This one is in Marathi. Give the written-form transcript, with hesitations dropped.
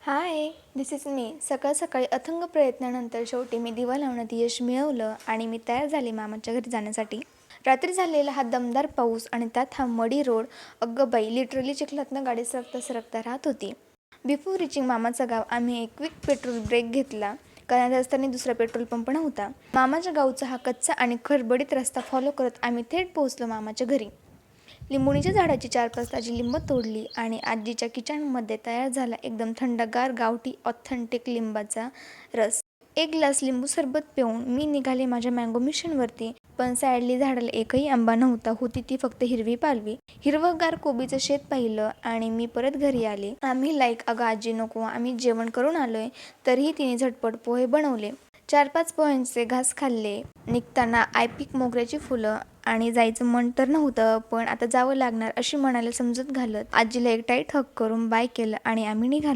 High, this is me. सकाळ सकाळी अथंग प्रयत्नानंतर शेवटी मी दिवा लावण्यात यश मिळवलं आणि मी तयार झाले मामाच्या घरी जाण्यासाठी. रात्री झालेला हा दमदार पाऊस आणि त्यात हा मडी रोड. अगं बाई, लिटरली चिखलातनं गाडी सरकता सरकता राहत होती. बिफोर रिचिंग मामाचं गाव आम्ही एक क्विक पेट्रोल ब्रेक घेतला, कारण रस्त्याने दुसरा पेट्रोल पंप नव्हता. मामाच्या गावचा हा कच्चा आणि खडबडीत रस्ता फॉलो करत आम्ही थेट पोहोचलो मामाच्या घरी. लिंबोणीच्या झाडाची 4-5 ताजी लिंब तोडली आणि आजीच्या किचनमध्ये तयार झाला एकदम थंडगार गावठी ऑथेंटिक लिंबाचा रस. एक ग्लास लिंबू सरबत पिऊन मी निघाले माझ्या मँगो मिशनवरती. पण सॅडली झाडाला एकही आंबा नव्हता, होती ती फक्त हिरवी पालवी. हिरवंगार कोबीचं शेत पाहिलं आणि मी परत घरी आले. आम्ही अगं आजी नको, आम्ही जेवण करून आलोय. तरीही तिने झटपट पोहे बनवले. 4-5 पोह्यांचे घास खाल्ले. निघताना आयपीक मोगऱ्याची फुलं आणि जायचं मन तर नव्हतं, पण आता जावं लागणार अशी मनाला समजूत घालत आजीला एक टाईट हग करून बाय केलं आणि आम्ही निघालो.